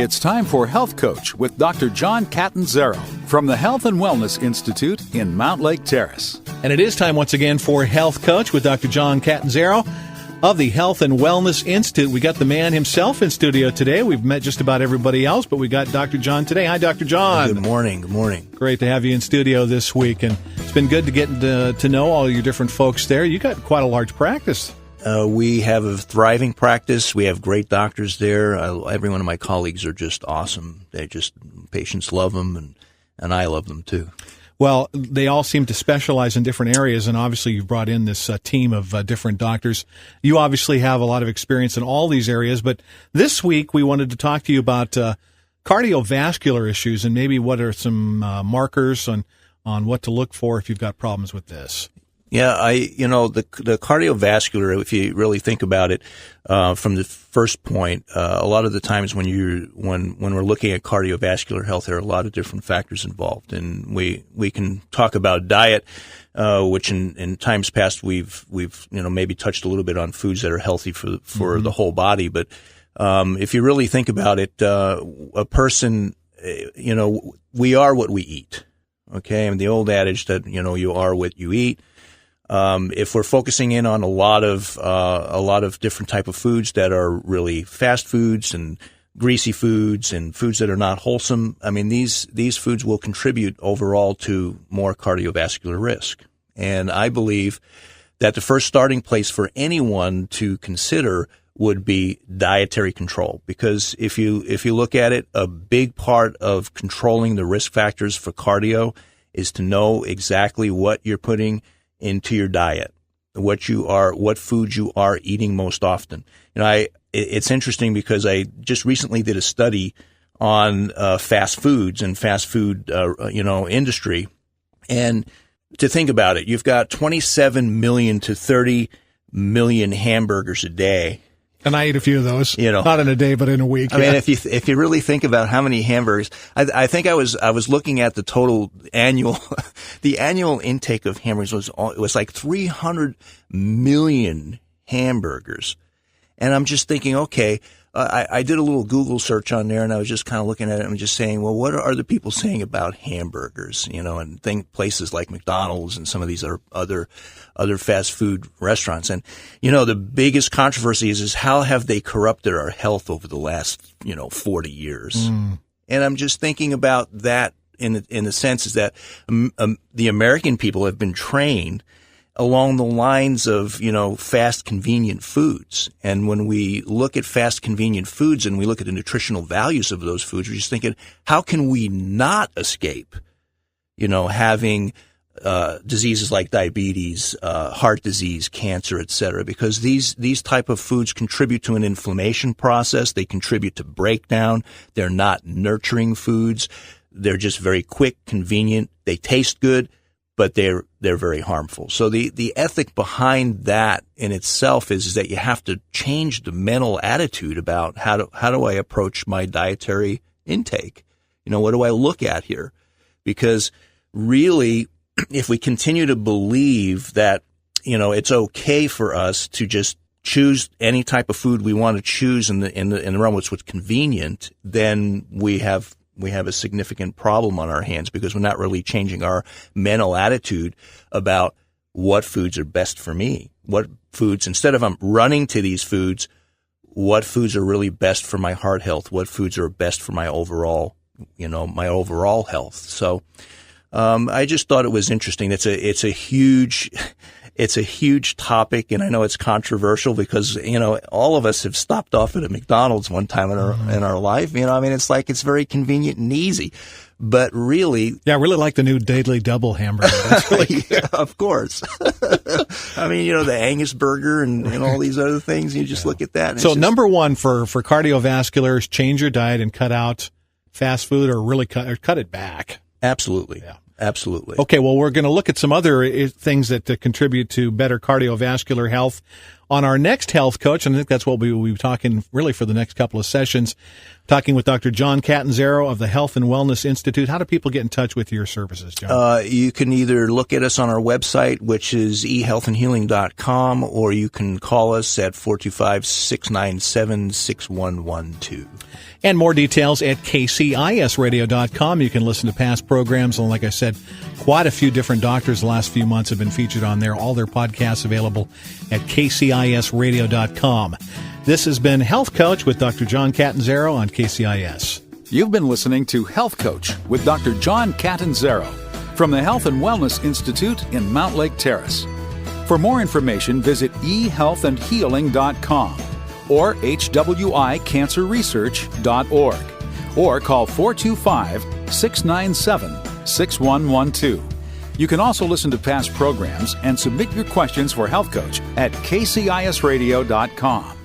It's time for Health Coach with Dr. John Catanzaro from the Health and Wellness Institute in Mountlake Terrace. And it is time once again for Health Coach with Dr. John Catanzaro of the Health and Wellness Institute. We got the man himself in studio today. We've met just about everybody else, but we got Dr. John today. Hi, Dr. John. Good morning. Good morning. Great to have you in studio this week, and it's been good to get to know all your different folks there. You got quite a large practice. We have a thriving practice. We have great doctors there. Every one of my colleagues are just awesome. Patients love them, and I love them too. Well, they all seem to specialize in different areas, and obviously you've brought in this team of different doctors. You obviously have a lot of experience in all these areas, but this week we wanted to talk to you about cardiovascular issues and maybe what are some markers on what to look for if you've got problems with this. Yeah, the cardiovascular, if you really think about it, from the first point, a lot of the times when we're looking at cardiovascular health, there are a lot of different factors involved, and we can talk about diet, which in times past we've maybe touched a little bit on foods that are healthy for the whole body, but if you really think about it, a person, we are what we eat. Okay, and the old adage that you are what you eat. If we're focusing in on a lot of different type of foods that are really fast foods and greasy foods and foods that are not wholesome, I mean, these foods will contribute overall to more cardiovascular risk. And I believe that the first starting place for anyone to consider would be dietary control, because if you look at it, a big part of controlling the risk factors for cardio is to know exactly what you're putting into your diet, what foods you are eating most often. It's interesting because I just recently did a study on fast foods and fast food industry, and to think about it, you've got 27 million to 30 million hamburgers a day. And I eat a few of those, not in a day, but in a week. I mean, if you really think about how many hamburgers, I think I was looking at the total annual, the annual intake of hamburgers was like 300 million hamburgers. And I'm just thinking, okay, I did a little Google search on there, and I was just kind of looking at it and just saying, well, what are the people saying about hamburgers? And places like McDonald's and some of these other fast food restaurants. And, the biggest controversy is how have they corrupted our health over the last, 40 years? Mm. And I'm just thinking about that in the sense is that the American people have been trained along the lines of, fast, convenient foods. And when we look at fast, convenient foods and we look at the nutritional values of those foods, we're just thinking, how can we not escape, having diseases like diabetes, heart disease, cancer, et cetera? Because these type of foods contribute to an inflammation process. They contribute to breakdown. They're not nurturing foods. They're just very quick, convenient. They taste good, but they're very harmful. So the ethic behind that in itself is that you have to change the mental attitude about how do I approach my dietary intake? What do I look at here? Because really, if we continue to believe that, it's okay for us to just choose any type of food we want to choose in the realm of what's convenient, then we have a significant problem on our hands, because we're not really changing our mental attitude about what foods are best for me. What foods, instead of I'm running to these foods, what foods are really best for my heart health? What foods are best for my overall health? So, I just thought it was interesting. It's a huge topic, and I know it's controversial because, all of us have stopped off at a McDonald's one time in our life. It's like it's very convenient and easy. But really... Yeah, I really like the new Daily Double hamburger. That's really yeah, of course. The Angus burger and all these other things. You just look at that. And so number one for cardiovascular is change your diet and cut out fast food, or really cut it back. Absolutely. Yeah. Absolutely. Okay, well, we're going to look at some other things that contribute to better cardiovascular health. on our next Health Coach, and I think that's what we will be talking really for the next couple of sessions, talking with Dr. John Catanzaro of the Health and Wellness Institute. How do people get in touch with your services, John? You can either look at us on our website, which is ehealthandhealing.com, or you can call us at 425-697-6112. And more details at kcisradio.com. You can listen to past programs. And like I said, quite a few different doctors the last few months have been featured on there. All their podcasts available at kcisradio.com. This has been Health Coach with Dr. John Catanzaro on KCIS. You've been listening to Health Coach with Dr. John Catanzaro from the Health and Wellness Institute in Mountlake Terrace. For more information, visit ehealthandhealing.com or hwicancerresearch.org or call 425-697-6112. You can also listen to past programs and submit your questions for Health Coach at kcisradio.com.